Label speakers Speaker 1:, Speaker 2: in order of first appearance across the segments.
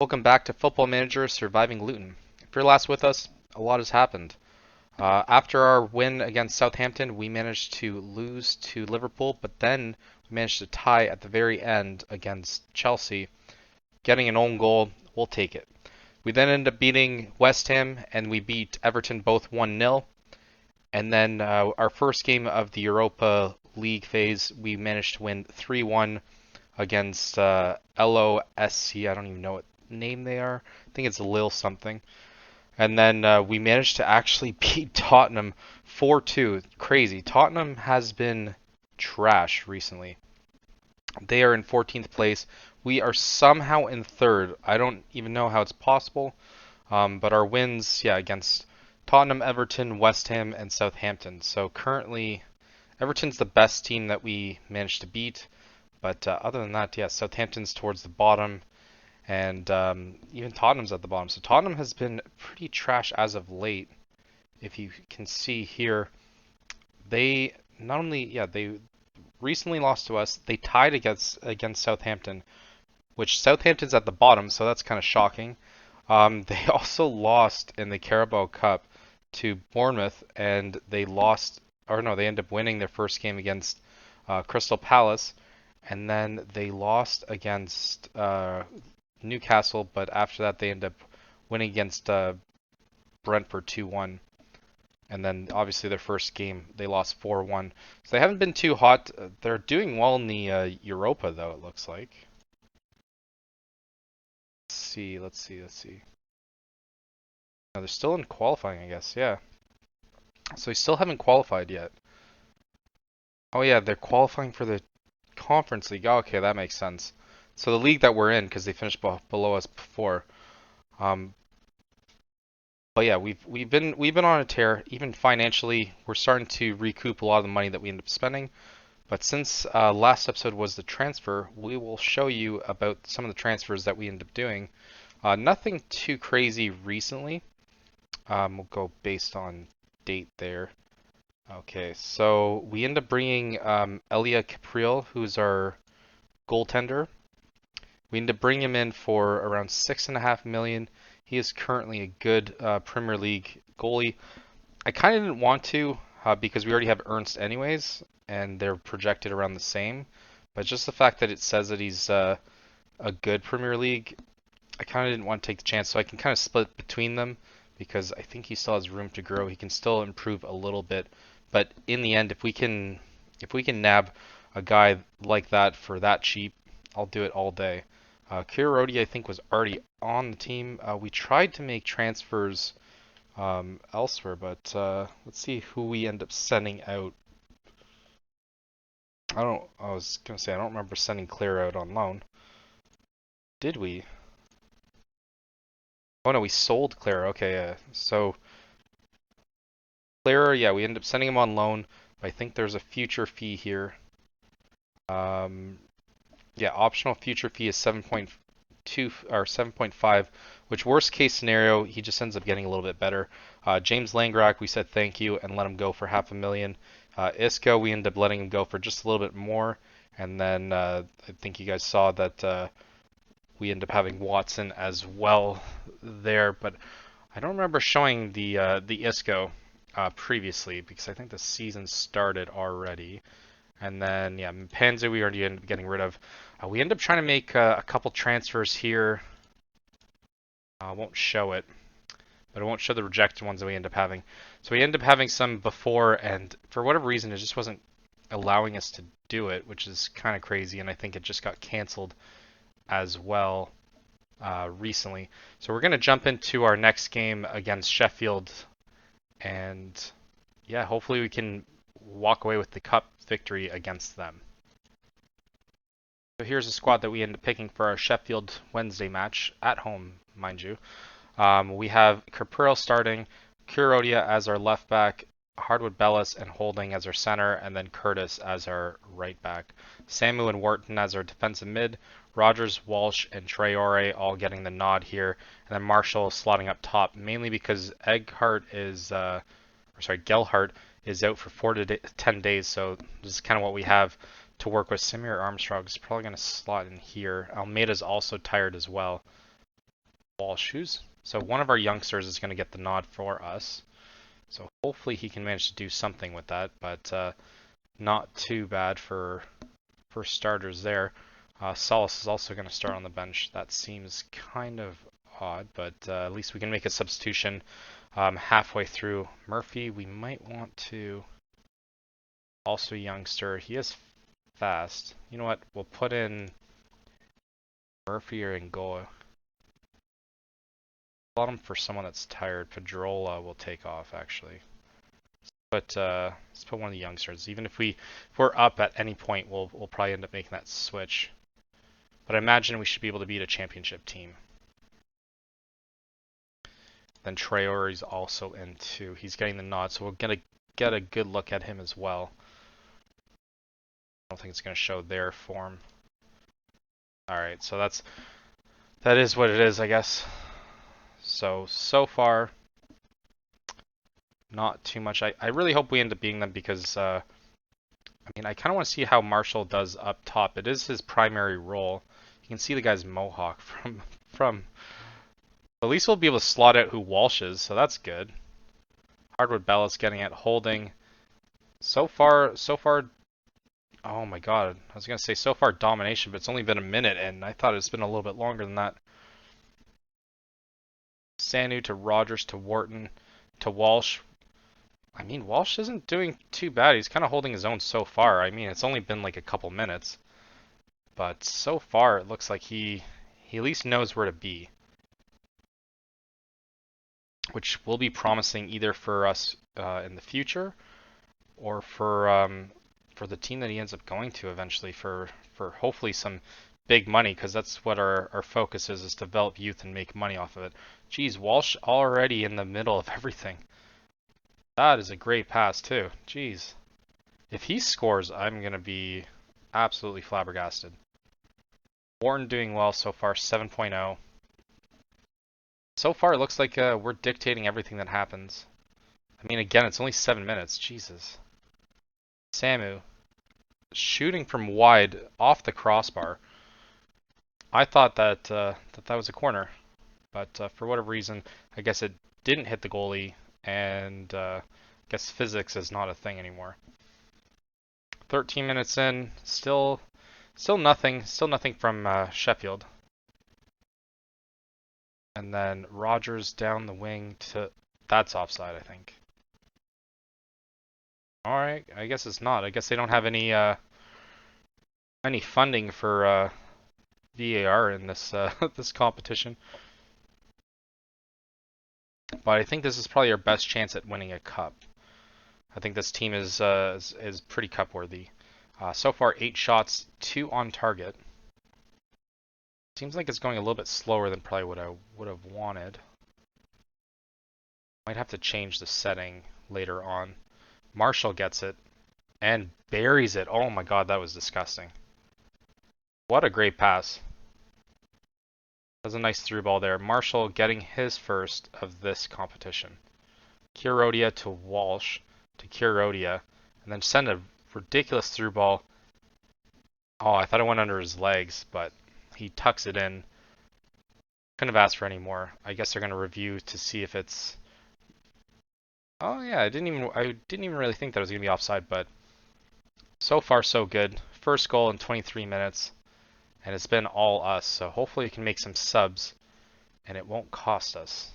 Speaker 1: Welcome back to Football Manager Surviving Luton. If you're last with us, a lot has happened. After our win against Southampton, we managed to lose to Liverpool, but then we managed to tie at the very end against Chelsea, getting an own goal. We'll take it. We then ended up beating West Ham, and we beat Everton both 1-0. And then our first game of the Europa League phase, we managed to win 3-1 against LOSC. I don't even know what name they are. I think it's Lille something. And then we managed to actually beat Tottenham 4-2. Crazy. Tottenham has been trash recently. They are in 14th place. We are somehow in third. I don't even know how it's possible. But our wins, yeah, against Tottenham, Everton, West Ham, and Southampton. So currently, Everton's the best team that we managed to beat. But other than that, yeah, Southampton's towards the bottom, and even Tottenham's at the bottom. So Tottenham has been pretty trash as of late. If you can see here, they not only, yeah, they recently lost to us. They tied against Southampton, which Southampton's at the bottom, so that's kind of shocking. They also lost in the Carabao Cup to Bournemouth, and they lost, or no, they ended up winning their first game against Crystal Palace, and then they lost against Newcastle, but after that they end up winning against Brentford 2-1. And then obviously their first game they lost 4-1. So they haven't been too hot. They're doing well in the Europa though, it looks like. Let's see. No, they're still in qualifying, I guess. Yeah. So they still haven't qualified yet. Oh yeah, they're qualifying for the Conference League. Oh, okay, that makes sense. So the league that we're in, because they finished below us before. Um, But yeah, we've been on a tear. Even financially, we're starting to recoup a lot of the money that we ended up spending. But since last episode was the transfer, we will show you about some of the transfers that we ended up doing. Nothing too crazy recently. We'll go based on date there. Okay, so we end up bringing Elia Capriel, who's our goaltender. We need to bring him in for around 6.5 million. He is currently a good Premier League goalie. I kind of didn't want to because we already have Ernst anyways, and they're projected around the same. But just the fact that it says that he's a good Premier League, I kind of didn't want to take the chance. So I can kind of split between them because I think he still has room to grow. He can still improve a little bit, but in the end, if we can nab a guy like that for that cheap, I'll do it all day. Kirodi, I think, was already on the team. We tried to make transfers elsewhere, but let's see who we end up sending out. I was gonna say I don't remember sending Clear out on loan. Did we? Oh no, we sold Clear. Okay, yeah. So Clear, yeah, we ended up sending him on loan. But I think there's a future fee here. Yeah, optional future fee is 7.2 or 7.5, which worst case scenario, he just ends up getting a little bit better. James Langrak, we said thank you and let him go for 500,000. Isco, we ended up letting him go for just a little bit more. And then I think you guys saw that we ended up having Watson as well there, but I don't remember showing the Isco previously because I think the season started already. And then, yeah, Panzer we already ended up getting rid of. We ended up trying to make a couple transfers here. I won't show it, but I won't show the rejected ones that we end up having. So we ended up having some before, and for whatever reason, it just wasn't allowing us to do it, which is kind of crazy, and I think it just got canceled as well recently. So we're going to jump into our next game against Sheffield, and yeah, hopefully we can walk away with the cup victory against them. So here's a squad that we end up picking for our Sheffield Wednesday match, at home, mind you. We have Caprero starting, Kurodia as our left back, Hardwood Bellis and Holding as our center, and then Curtis as our right back. Samu and Wharton as our defensive mid, Rogers, Walsh, and Traore all getting the nod here, and then Marshall slotting up top, mainly because Gelhart is out for 4 to 10 days, so this is kind of what we have to work with. Samir Armstrong is probably going to slot in here. Almeida's also tired as well. Wall shoes. So one of our youngsters is going to get the nod for us. So hopefully he can manage to do something with that, but not too bad for starters there. Solace is also going to start on the bench. That seems kind of odd, but at least we can make a substitution halfway through. Murphy, we might want to also youngster. He is fast. You know what? We'll put in Murphy or Ngoa. Bottom for someone that's tired. Pedrola will take off actually. But let's put one of the youngsters. Even if we're up at any point, we'll probably end up making that switch. But I imagine we should be able to beat a championship team. Then Traore's also in too. He's getting the nod, so we're gonna get a good look at him as well. I don't think it's gonna show their form. All right, so that is what it is, I guess. So far, not too much. I really hope we end up beating them because I mean I kind of want to see how Marshall does up top. It is his primary role. You can see the guy's mohawk from. At least we'll be able to slot out who Walsh is, so that's good. Hardwood Bella's getting it, holding. So far, oh my god, I was going to say so far domination, but it's only been a minute, and I thought it's been a little bit longer than that. Sanu to Rogers to Wharton to Walsh. I mean, Walsh isn't doing too bad. He's kind of holding his own so far. I mean, it's only been like a couple minutes. But so far, it looks like he at least knows where to be. Which will be promising either for us in the future or for the team that he ends up going to eventually for hopefully some big money, because that's what our focus is develop youth and make money off of it. Geez, Walsh already in the middle of everything. That is a great pass too. Jeez. If he scores, I'm going to be absolutely flabbergasted. Warren doing well so far, 7.0. So far, it looks like we're dictating everything that happens. I mean, again, it's only 7 minutes. Jesus. Samu. Shooting from wide off the crossbar. I thought that that was a corner. But for whatever reason, I guess it didn't hit the goalie. And I guess physics is not a thing anymore. 13 minutes in. Still nothing. Still nothing from Sheffield. And then Rogers down the wing to... That's offside, I think. Alright, I guess it's not. I guess they don't have any funding for VAR in this this competition. But I think this is probably our best chance at winning a cup. I think this team is pretty cup worthy. So far, 8 shots, 2 on target. Seems like it's going a little bit slower than probably what I would have wanted. Might have to change the setting later on. Marshall gets it and buries it. Oh my god, that was disgusting. What a great pass. That was a nice through ball there. Marshall getting his first of this competition. Kurodia to Walsh to Kurodia, and then send a ridiculous through ball. Oh, I thought it went under his legs, but he tucks it in. Couldn't have asked for any more. I guess they're going to review to see if it's... Oh yeah, I didn't even really think that was going to be offside, but so far so good. First goal in 23 minutes, and it's been all us, so hopefully we can make some subs, and it won't cost us.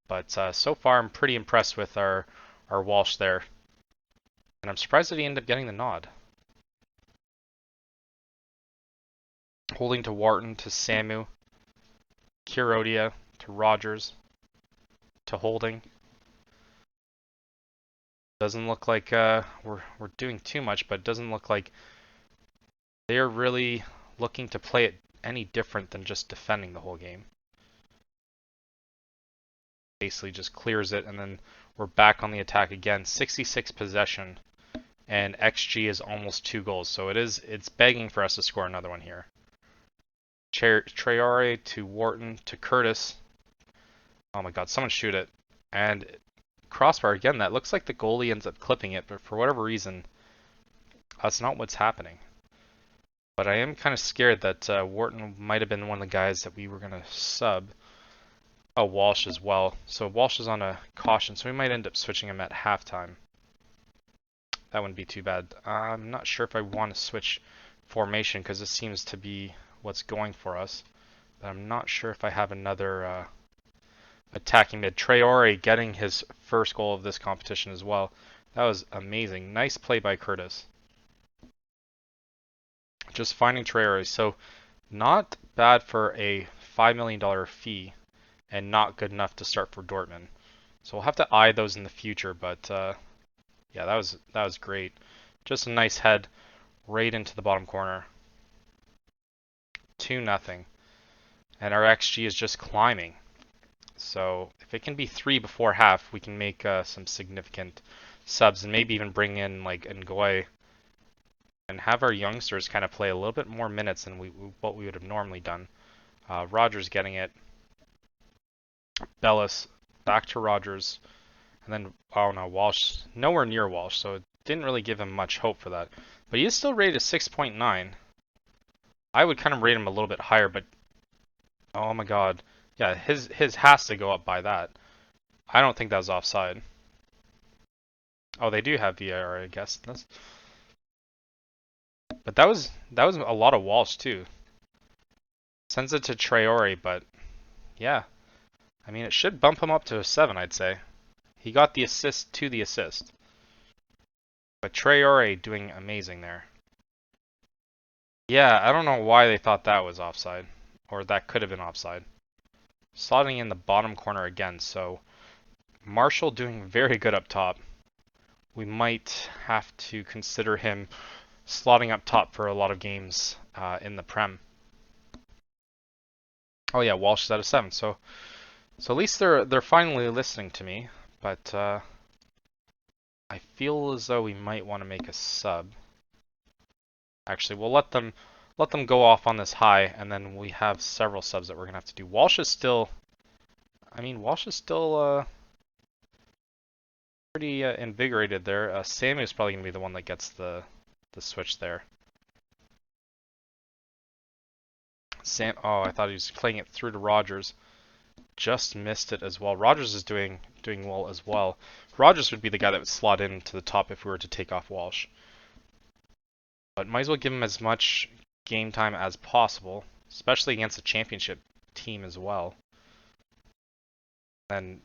Speaker 1: But so far I'm pretty impressed with our Walsh there, and I'm surprised that he ended up getting the nod. Holding to Wharton to Samu, Kurodia to Rogers to Holding. Doesn't look like we're doing too much, but it doesn't look like they're really looking to play it any different than just defending the whole game. Basically just clears it, and then we're back on the attack again. 66 possession, and XG is almost 2 goals, so it's begging for us to score another one here. Traore to Wharton to Curtis. Oh my god, someone shoot it. And crossbar again. That looks like the goalie ends up clipping it, but for whatever reason, that's not what's happening. But I am kind of scared that Wharton might have been one of the guys that we were going to sub. Oh, Walsh as well. So Walsh is on a caution, so we might end up switching him at halftime. That wouldn't be too bad. I'm not sure if I want to switch formation because this seems to be what's going for us. But I'm not sure if I have another attacking mid. Traore getting his first goal of this competition as well. That was amazing. Nice play by Curtis. Just finding Traore. So not bad for a $5 million fee and not good enough to start for Dortmund. So we'll have to eye those in the future, but yeah, that was great. Just a nice head right into the bottom corner. 2-0. And our XG is just climbing. So if it can be 3 before half, we can make some significant subs and maybe even bring in like Ngoy and have our youngsters kind of play a little bit more minutes than what we would have normally done. Rogers getting it. Bellis back to Rogers. And then, oh no, Walsh, nowhere near Walsh, so it didn't really give him much hope for that. But he is still rated 6.9. I would kind of rate him a little bit higher, but oh my god. Yeah, his has to go up by that. I don't think that was offside. Oh, they do have VAR, I guess. But that was a lot of Walsh too. Sends it to Traore, but yeah. I mean, it should bump him up to a 7, I'd say. He got the assist to the assist. But Traore doing amazing there. Yeah, I don't know why they thought that was offside. Or that could have been offside. Slotting in the bottom corner again, so Marshall doing very good up top. We might have to consider him slotting up top for a lot of games in the Prem. Oh yeah, Walsh is at a 7, so at least they're finally listening to me, but I feel as though we might want to make a sub. Actually, we'll let them go off on this high, and then we have several subs that we're gonna have to do. Walsh is still, I mean, Walsh is still pretty invigorated there. Samu is probably gonna be the one that gets the switch there. Oh, I thought he was playing it through to Rogers. Just missed it as well. Rogers is doing well as well. Rogers would be the guy that would slot into the top if we were to take off Walsh. But might as well give him as much game time as possible, especially against a championship team as well. And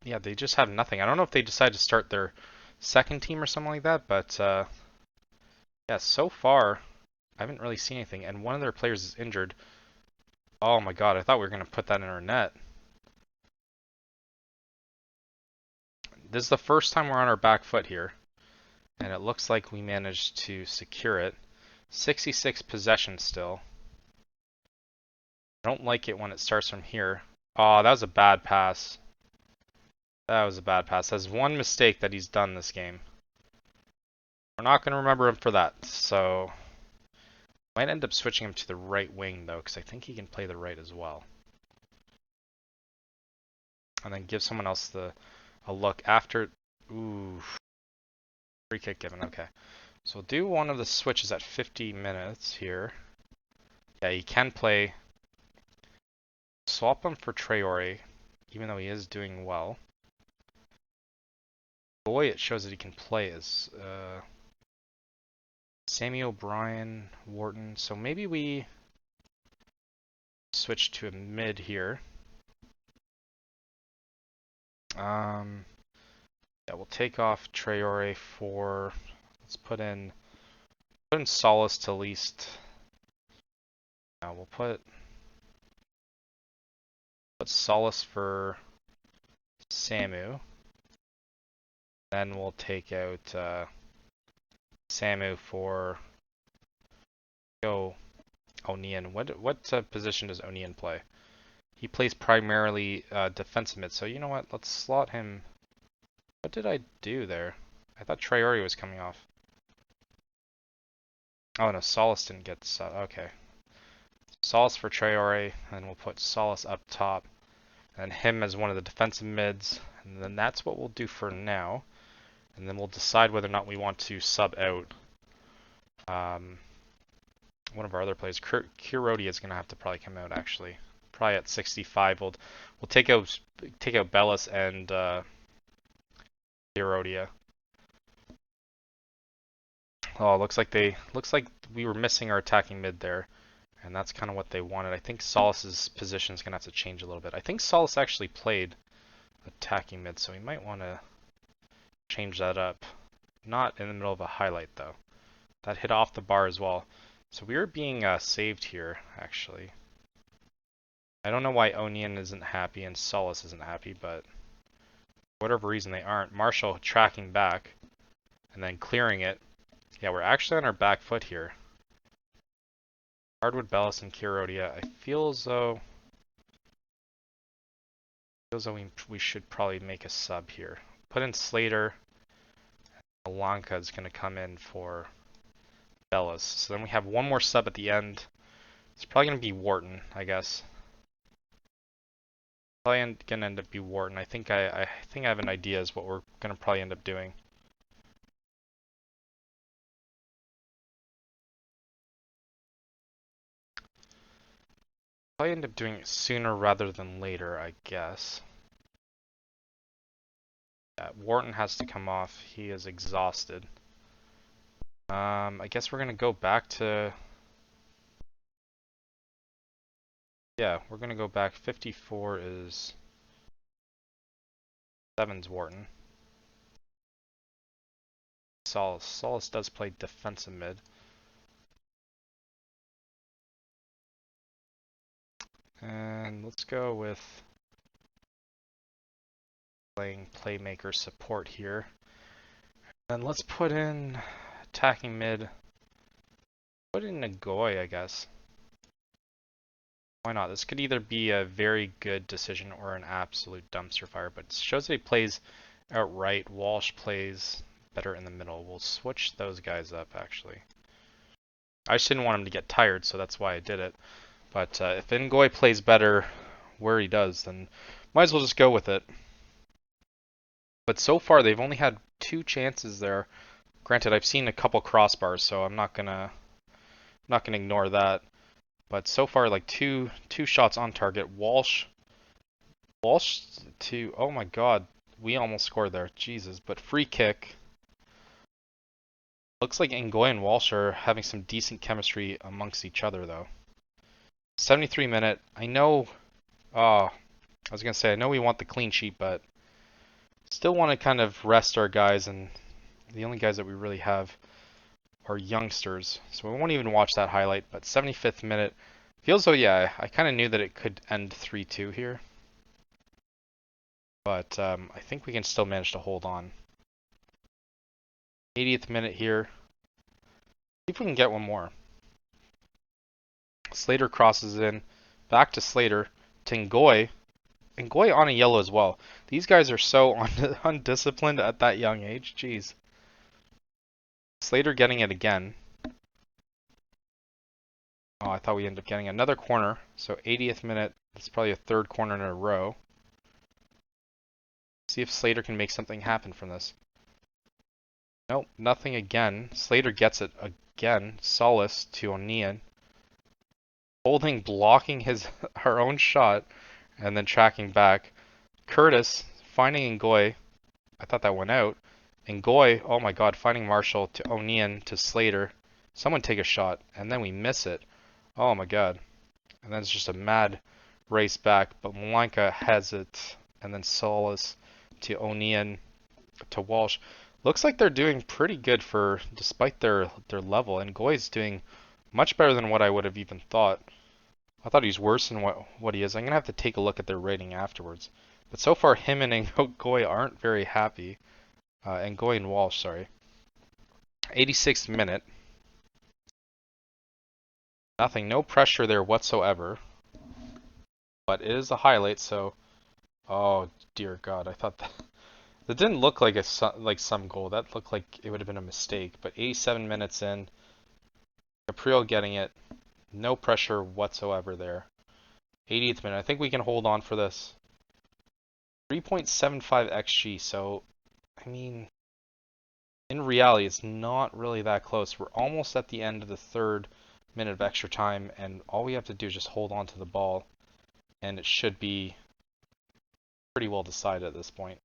Speaker 1: yeah, they just have nothing. I don't know if they decide to start their second team or something like that, but yeah, so far I haven't really seen anything. And one of their players is injured. Oh my god, I thought we were going to put that in our net. This is the first time we're on our back foot here. And it looks like we managed to secure it. 66 possession still. I don't like it when it starts from here. Oh, that was a bad pass. That was a bad pass. That's one mistake that he's done this game. We're not going to remember him for that. So, might end up switching him to the right wing though, because I think he can play the right as well. And then give someone else a look after. Ooh. Free kick given. Okay. So we'll do one of the switches at 50 minutes here. Yeah, he can play. Swap him for Traore, even though he is doing well. Boy, it shows that he can play as Sammy O'Brien, Wharton. So maybe we switch to a mid here. Yeah, we'll take off Traore for. Let's put in Solace to least. Now we'll put Solace for Samu. Then we'll take out Samu for O'Neill. What position does O'Neill play? He plays primarily defensive mid. So you know what? Let's slot him. What did I do there? I thought Traore was coming off. Oh no, Solace didn't get okay. Solace for Traore, and we'll put Solace up top, and him as one of the defensive mids, and then that's what we'll do for now. And then we'll decide whether or not we want to sub out one of our other players. Kurodia is going to have to probably come out actually. probably at 65. We'll take out Bellis and Erodia. Oh, looks like we were missing our attacking mid there, and that's kind of what they wanted. I think Solis's position is gonna have to change a little bit. I think Solis actually played attacking mid, so we might want to change that up. Not in the middle of a highlight though. That hit off the bar as well. So we are being saved here, actually. I don't know why Onion isn't happy and Solis isn't happy, but for whatever reason they aren't. Marshall tracking back and then clearing it. Yeah, we're actually on our back foot here. Hardwood, Bellis, and Kirodia. I feel as though we should probably make a sub here. Put in Slater. Alanka is going to come in for Bellis. So then we have one more sub at the end. It's probably going to be Wharton, I guess. Probably going to end up be Wharton. I think I have an idea as what we're going to probably end up doing. Probably end up doing it sooner rather than later, I guess. Yeah, Wharton has to come off. He is exhausted. I guess we're gonna go back to. Yeah, we're gonna go back. 54 is 7's Wharton. Solis does play defensive mid. And let's go with playing playmaker support here. And let's put in attacking mid. Put in Nagoy, I guess. Why not? This could either be a very good decision or an absolute dumpster fire, but it shows that he plays outright. Walsh plays better in the middle. We'll switch those guys up, actually. I just didn't want him to get tired, so that's why I did it. But if Ngoy plays better where he does, then might as well just go with it. But so far, they've only had 2 chances there. Granted, I've seen a couple crossbars, so I'm not gonna ignore that. But so far, like two shots on target. Walsh to, oh my god, we almost scored there. Jesus, but free kick. Looks like Ngoy and Walsh are having some decent chemistry amongst each other, though. 73 minute. I know, I was gonna say, I know we want the clean sheet, but still want to kind of rest our guys, and the only guys that we really have are youngsters, so we won't even watch that highlight. But 75th minute, feels though, yeah, I kind of knew that it could end 3-2 here, but I think we can still manage to hold on. 80th minute here, see if we can get one more. Slater crosses in, back to Slater, to Ngoy. Ngoy on a yellow as well. These guys are so undisciplined at that young age, jeez. Slater getting it again. Oh, I thought we ended up getting another corner. So 80th minute, it's probably a 3rd corner in a row. See if Slater can make something happen from this. Nope, nothing again. Slater gets it again. Solis to O'Neill. Holding, blocking our own shot, and then tracking back. Curtis finding Ngoy. I thought that went out. Ngoy, oh my god, finding Marshall to O'Neill to Slater. Someone take a shot, and then we miss it. Oh my god. And then it's just a mad race back, but Malanka has it, and then Solis to O'Neill to Walsh. Looks like they're doing pretty good for, despite their level, and Ngoy's doing much better than what I would have even thought. I thought he was worse than what he is. I'm going to have to take a look at their rating afterwards. But so far, him and Ngoy aren't very happy. Ngoy and Walsh, sorry. 86th minute. Nothing, no pressure there whatsoever. But it is a highlight, so... Oh, dear God, I thought that didn't look like some goal. That looked like it would have been a mistake. But 87 minutes in, Capriel getting it. No pressure whatsoever there. 80th minute. I think we can hold on for this. 3.75 XG, so, I mean, in reality, it's not really that close. We're almost at the end of the 3rd minute of extra time, and all we have to do is just hold on to the ball. and it should be pretty well decided at this point.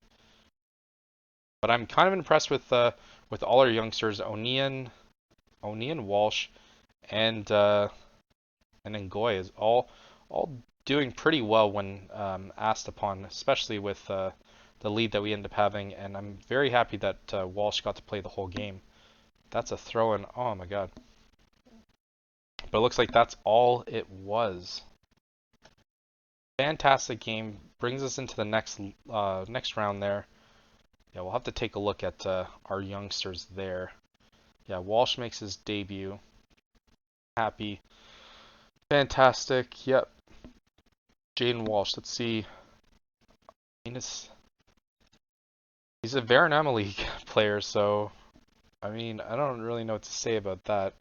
Speaker 1: But I'm kind of impressed with all our youngsters, O'Neill, Walsh, and Ngoy is all doing pretty well when asked upon, especially with the lead that we end up having. And I'm very happy that Walsh got to play the whole game. That's a throw in. Oh my god. But it looks like that's all it was. Fantastic game. Brings us into the next round there. Yeah, we'll have to take a look at our youngsters there. Yeah, Walsh makes his debut. Happy. Fantastic. Yep. Jaden Walsh. Let's see. I mean, he's a Varanama League player, so I mean, I don't really know what to say about that.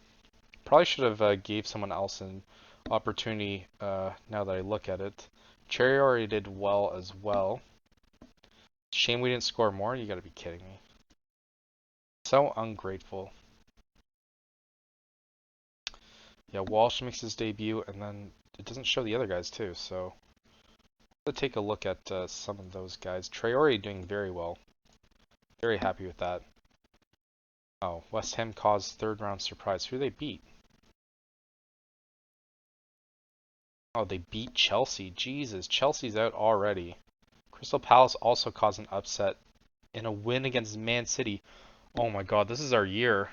Speaker 1: Probably should have gave someone else an opportunity now that I look at it. Cherry already did well as well. Shame we didn't score more. You gotta be kidding me. So ungrateful. Yeah, Walsh makes his debut, and then it doesn't show the other guys too, so let's take a look at some of those guys. Traore doing very well. Very happy with that. Oh, West Ham caused third round surprise. Who they beat? Oh, they beat Chelsea. Jesus, Chelsea's out already. Crystal Palace also caused an upset in a win against Man City. Oh my god, this is our year.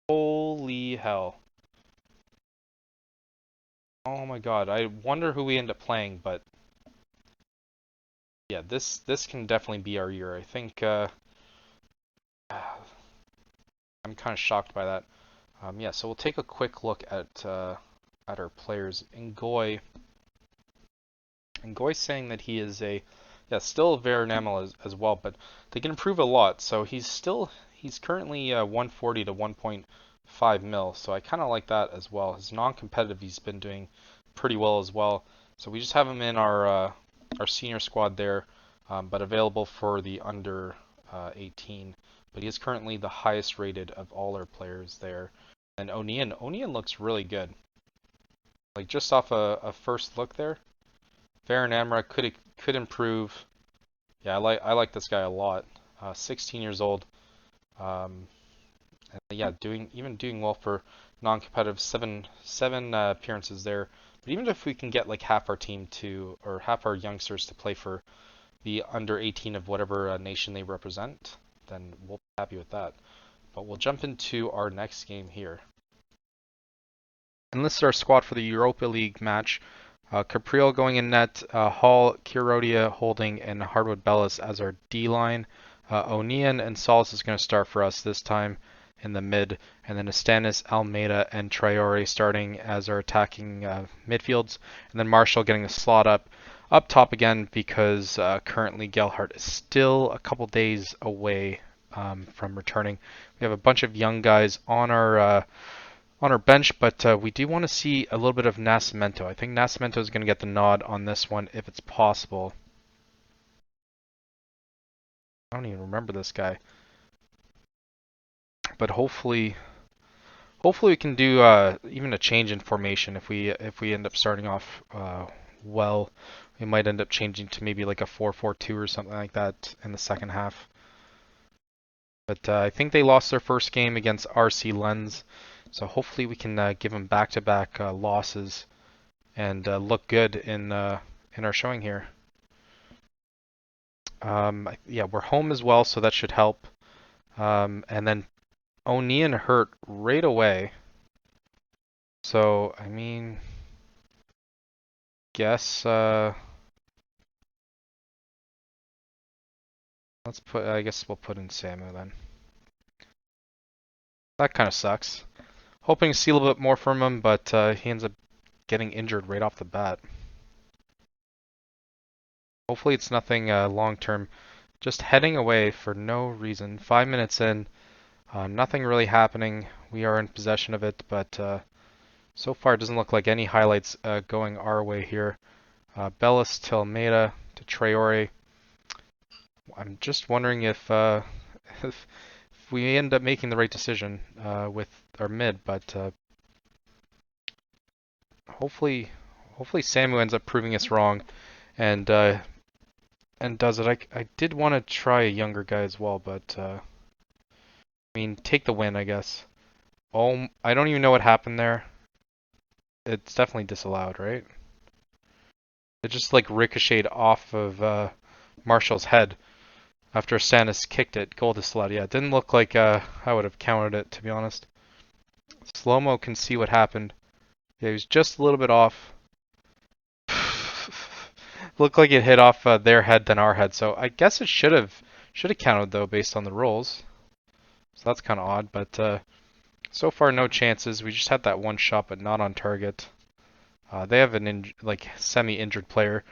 Speaker 1: Holy hell. Oh my god, I wonder who we end up playing, but yeah, this can definitely be our year. I think I'm kind of shocked by that. Yeah, so we'll take a quick look at our players. Ngoy saying that he is still a Varanama as well, but they can improve a lot. So he's currently 140 to 1.5 mil. So I kind of like that as well. His non-competitive, he's been doing pretty well as well. So we just have him in our senior squad there, but available for the under 18. But he is currently the highest rated of all our players there. And O'Neill looks really good. Like just off a first look there, Varanamra could improve. Yeah, I like this guy a lot. 16 years old. And yeah, doing well for non-competitive. Seven appearances there. But even if we can get like half our team or half our youngsters to play for the under 18 of whatever nation they represent, then we'll be happy with that. But we'll jump into our next game here. And this is our squad for the Europa League match. Capriel going in net, Hall, Kirodia, Holding, and Hardwood Bellis as our D-line. O'Neill and Solis is going to start for us this time in the mid, and then Astanis, Almeida, and Traore starting as our attacking midfields, and then Marshall getting the slot up top again because currently Gelhardt is still a couple days away from returning. We have a bunch of young guys on our bench, but we do want to see a little bit of Nascimento. I think Nascimento is going to get the nod on this one if it's possible. I don't even remember this guy. But hopefully we can do even a change in formation if we end up starting off well. We might end up changing to maybe like a 4-4-2 or something like that in the second half. But I think they lost their first game against RC Lens. So hopefully we can give them back-to-back losses and look good in our showing here. Yeah, we're home as well, so that should help. And then O'Neill hurt right away. So, I mean, guess I guess we'll put in Samu then. That kind of sucks. Hoping to see a little bit more from him, but he ends up getting injured right off the bat. Hopefully it's nothing long term. Just heading away for no reason. 5 minutes in, nothing really happening. We are in possession of it, but so far it doesn't look like any highlights going our way here. Bellis to Almeida to Traore. I'm just wondering if if we end up making the right decision with our mid, but hopefully Hopefully Samu ends up proving us wrong and does it. I did want to try a younger guy as well, but I mean, take the win, I guess. Oh, I don't even know what happened there. It's definitely disallowed, right? It just like ricocheted off of Marshall's head after Stannis kicked it. Goal disallowed. Yeah, it didn't look like I would have counted it, to be honest. Slow-mo can see what happened. Yeah, he was just a little bit off. Looked like it hit off their head than our head, so I guess it should have counted though based on the rules. So that's kind of odd, but so far no chances. We just had that one shot, but not on target. They have an like semi-injured player.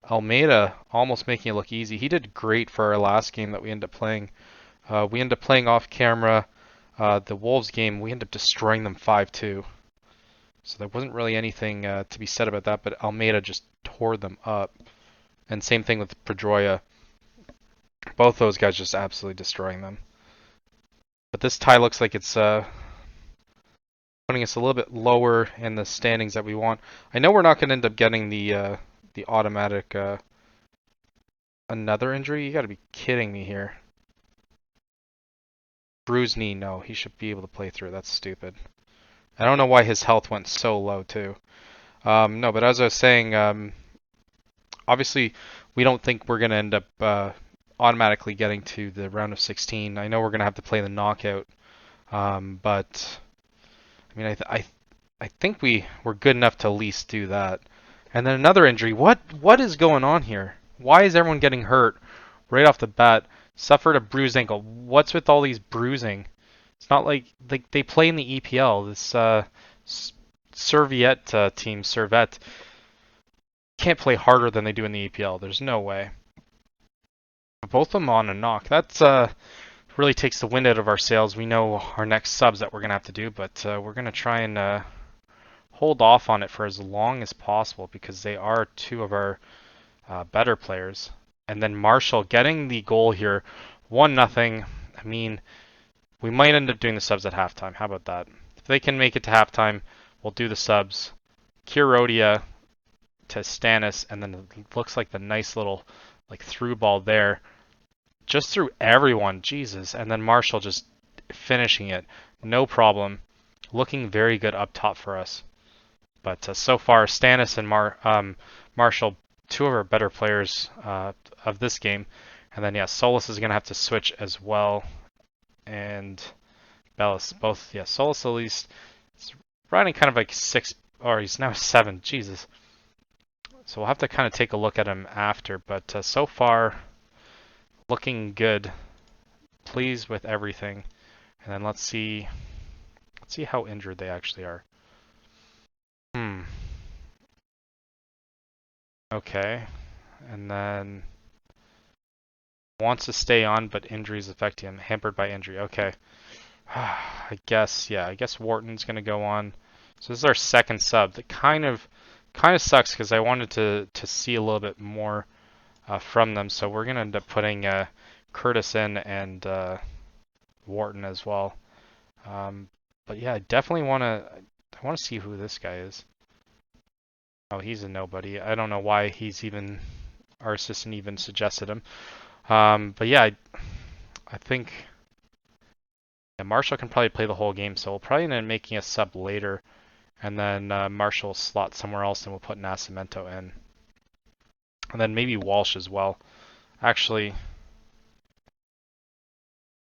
Speaker 1: Almeida almost making it look easy. He did great for our last game that we ended up playing. We ended up playing off camera. The Wolves game, we ended up destroying them 5-2. So there wasn't really anything to be said about that, but Almeida just tore them up. And same thing with Pedroia. Both those guys just absolutely destroying them. But this tie looks like it's putting us a little bit lower in the standings that we want. I know we're not going to end up getting the automatic another injury. You got to be kidding me here. Bruised knee, no, he should be able to play through. That's stupid. I don't know why his health went so low too. No, but as I was saying, obviously we don't think we're going to end up automatically getting to the round of 16. I know we're going to have to play the knockout, but I mean, I think we're good enough to at least do that. And then another injury. What is going on here? Why is everyone getting hurt right off the bat? Suffered a bruised ankle. What's with all these bruising? It's not like they play in the EPL. This Serviette team, Servette, can't play harder than they do in the EPL. There's no way. Both of them on a knock. That's really takes the wind out of our sails. We know our next subs that we're gonna have to do, but we're gonna try and hold off on it for as long as possible because they are two of our better players. And then Marshall getting the goal here, 1-0. I mean, we might end up doing the subs at halftime. How about that? If they can make it to halftime, we'll do the subs. Kirodia to Stannis, and then it looks like the nice little like through ball there. Just through everyone, Jesus. And then Marshall just finishing it. No problem. Looking very good up top for us. But so far, Stannis and Marshall, two of our better players of this game. And then, yeah, Solus is going to have to switch as well. And Bellis, both, yeah, Solus at least is riding kind of like 6, or he's now 7, Jesus. So we'll have to kind of take a look at him after. But so far, looking good. Pleased with everything. And then let's see how injured they actually are. Okay. And then wants to stay on, but injuries affect him. Hampered by injury. Okay. I guess, yeah, I guess Wharton's going to go on. So this is our second sub. That kind of sucks because I wanted to see a little bit more from them. So we're going to end up putting Curtis in and Wharton as well. But yeah, I definitely want to see who this guy is. Oh, he's a nobody. I don't know why our assistant even suggested him. But yeah, I think Marshall can probably play the whole game, so we'll probably end up making a sub later, and then Marshall will slot somewhere else, and we'll put Nascimento in. And then maybe Walsh as well. Actually,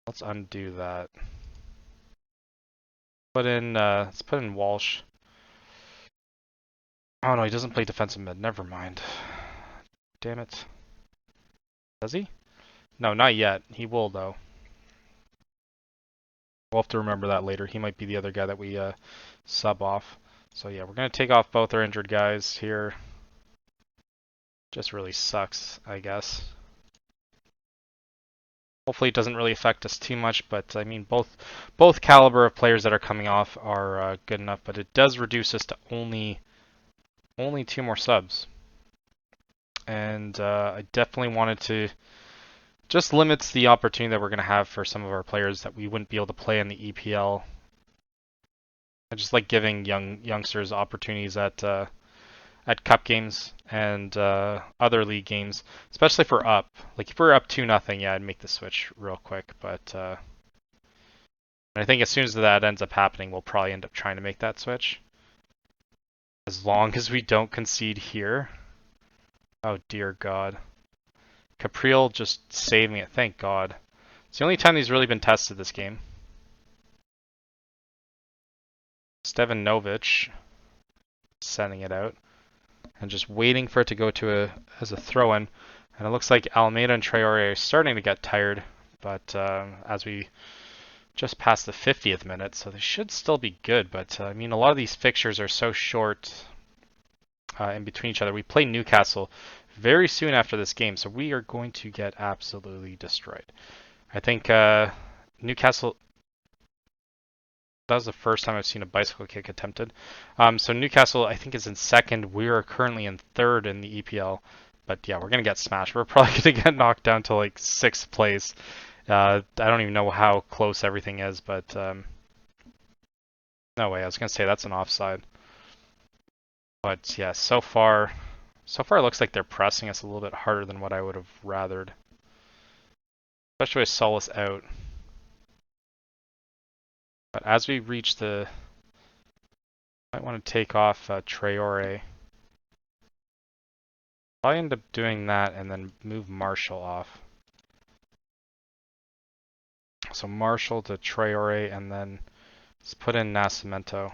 Speaker 1: let's undo that. Let's put in Walsh. Oh no, he doesn't play defensive mid. Never mind. Damn it. Does he? No, not yet. He will though. We'll have to remember that later. He might be the other guy that we sub off. So yeah, we're gonna take off both our injured guys here. Just really sucks, I guess. Hopefully it doesn't really affect us too much, but I mean both caliber of players that are coming off are good enough, but it does reduce us to only 2 more subs. And I definitely wanted to just limits the opportunity that we're going to have for some of our players that we wouldn't be able to play in the EPL. I just like giving youngsters opportunities at at cup games and other league games, especially for up. Like if we're up 2-0, yeah, I'd make the switch real quick. But I think as soon as that ends up happening, we'll probably end up trying to make that switch. As long as we don't concede here. Oh dear God. Capriel just saving it, thank God. It's the only time he's really been tested this game. Stevan Novic sending it out and just waiting for it to go to as a throw-in. And it looks like Almeida and Traore are starting to get tired, but as we just passed the 50th minute, so they should still be good. But I mean, a lot of these fixtures are so short in between each other. We play Newcastle very soon after this game, so we are going to get absolutely destroyed. I think Newcastle, that was the first time I've seen a bicycle kick attempted. So Newcastle, I think, is in second. We are currently in third in the EPL. But yeah, we're going to get smashed. We're probably going to get knocked down to like 6th place. I don't even know how close everything is, but no way. I was going to say that's an offside. But yeah, so far it looks like they're pressing us a little bit harder than what I would have rathered. Especially with Solus out. But as we reach the... might want to take off Traore. Probably end up doing that and then move Marshall off. So Marshall to Traore and then let's put in Nascimento.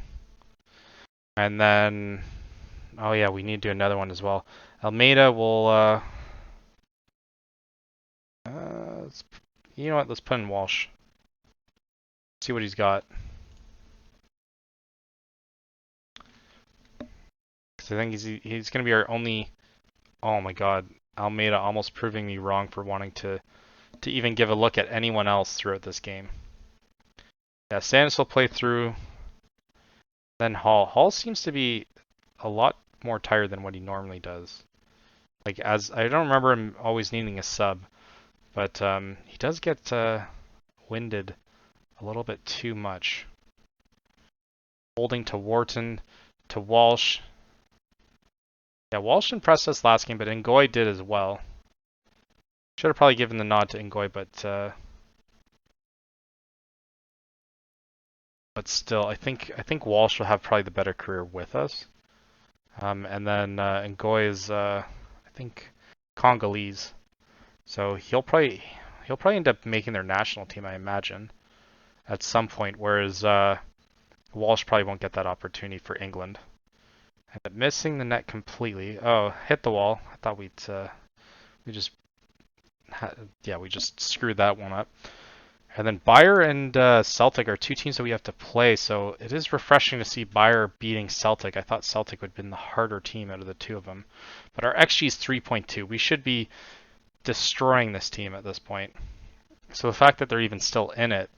Speaker 1: And then... oh yeah, we need to do another one as well. Almeida will... you know what, let's put in Walsh. See what he's got. Because I think he's going to be our only... oh my God, Almeida almost proving me wrong for wanting to even give a look at anyone else throughout this game. Yeah, Stannis will play through. Then Hall. Hall seems to be a lot more tired than what he normally does. Like, as I don't remember him always needing a sub, but he does get winded a little bit too much. Holding to Wharton, to Walsh. Yeah, Walsh impressed us last game, but Ngoy did as well. Should have probably given the nod to Ngoy, but still, I think Walsh will have probably the better career with us. And then Ngoy is I think Congolese, so he'll probably end up making their national team, I imagine, at some point. Whereas Walsh probably won't get that opportunity for England. And missing the net completely. Oh, hit the wall. I thought we just screwed that one up. And then Bayer and Celtic are two teams that we have to play, so it is refreshing to see Bayer beating Celtic. I thought Celtic would have been the harder team out of the two of them. But our XG is 3.2. We should be destroying this team at this point. So the fact that they're even still in it,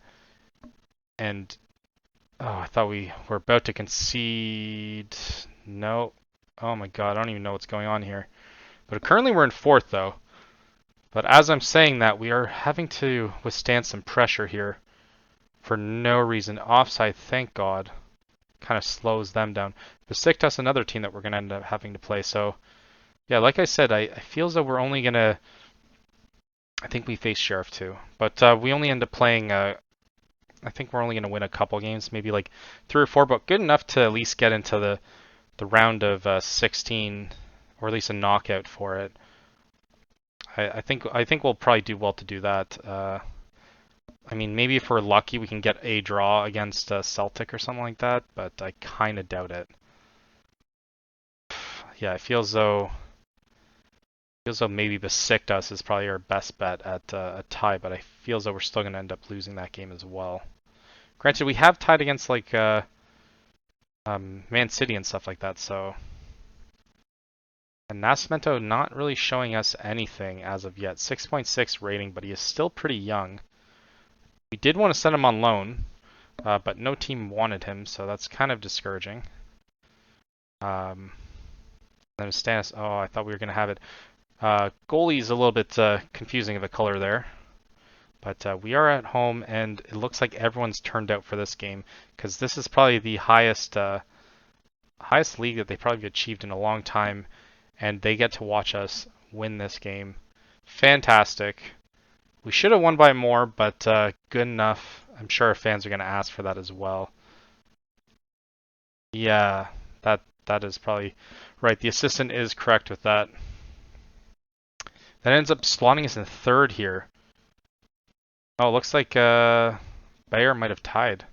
Speaker 1: and oh, I thought we were about to concede. No. Oh my God, I don't even know what's going on here. But currently we're in 4th though. But as I'm saying that, we are having to withstand some pressure here for no reason. Offside, thank God, kind of slows them down. Besiktas, another team that we're going to end up having to play. So, yeah, like I said, I feel as though we're only going to... I think we face Sheriff too. But we only end up playing... I think we're only going to win a couple games, maybe like 3 or 4, but good enough to at least get into the round of 16, or at least a knockout for it. I think we'll probably do well to do that. I mean, maybe if we're lucky, we can get a draw against Celtic or something like that, but I kind of doubt it. Yeah, it feels though maybe Besiktas is probably our best bet at a tie, but I feel as though we're still going to end up losing that game as well. Granted, we have tied against like Man City and stuff like that, so. And Nascimento not really showing us anything as of yet. 6.6 rating, but he is still pretty young. We did want to send him on loan, but no team wanted him, so that's kind of discouraging. Then Stannis, oh, I thought we were going to have it. Goalie's a little bit confusing of a color there. But we are at home, and it looks like everyone's turned out for this game, because this is probably the highest highest league that they probably achieved in a long time, and they get to watch us win this game. Fantastic. We should have won by more, but good enough. I'm sure our fans are going to ask for that as well. Yeah, that is probably right. The assistant is correct with that. That ends up slotting us in third here. Oh, looks like Bayer might have tied.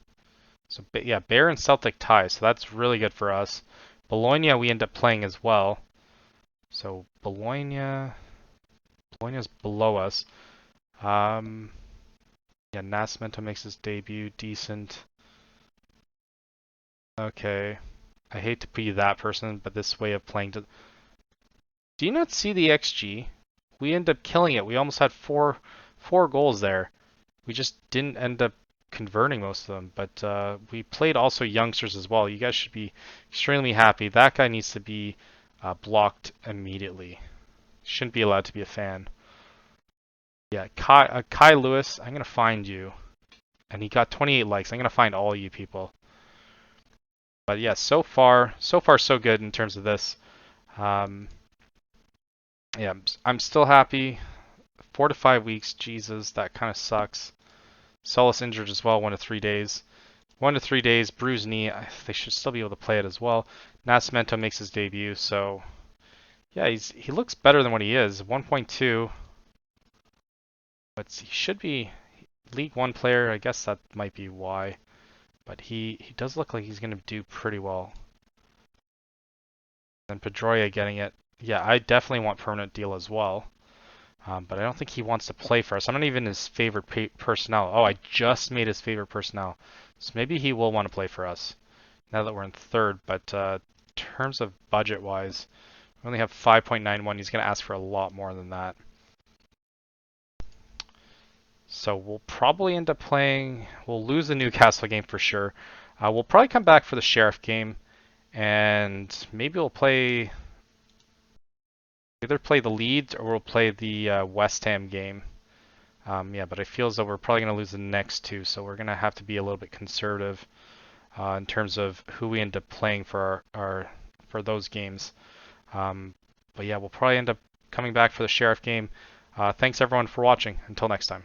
Speaker 1: So yeah, Bayer and Celtic tie, so that's really good for us. Bologna we end up playing as well. So Bologna's below us. Yeah, Nascimento makes his debut, decent. Okay. I hate to be that person, but this way of playing to... Do you not see the XG? We end up killing it. We almost had four goals there. We just didn't end up converting most of them, but we played also youngsters as well. You guys should be extremely happy. That guy needs to be blocked immediately. Shouldn't be allowed to be a fan. Yeah, Kai Lewis, I'm gonna find you. And he got 28 likes. I'm gonna find all you people. But yeah, so far so good in terms of this. Um, yeah, I'm still happy. 4 to 5 weeks, Jesus, that kind of sucks. Solus injured as well, 1 to 3 days. 1 to 3 days, bruised knee. They should still be able to play it as well. Nascimento makes his debut, so yeah, he looks better than what he is. 1.2, but he should be League One player. I guess that might be why. But he does look like he's going to do pretty well. And Pedroia getting it. Yeah, I definitely want permanent deal as well. But I don't think he wants to play for us. I'm not even his favorite personnel. Oh, I just made his favorite personnel. So maybe he will want to play for us now that we're in third. But in terms of budget-wise, we only have 5.91. He's going to ask for a lot more than that. So we'll probably end up playing... We'll lose the Newcastle game for sure. We'll probably come back for the Sheriff game. And maybe we'll play... Either play the Leeds or we'll play the West Ham game. Yeah, but I feel as though we're probably going to lose the next two, so we're going to have to be a little bit conservative in terms of who we end up playing for our for those games. But yeah, we'll probably end up coming back for the Sheriff game. Thanks everyone for watching. Until next time.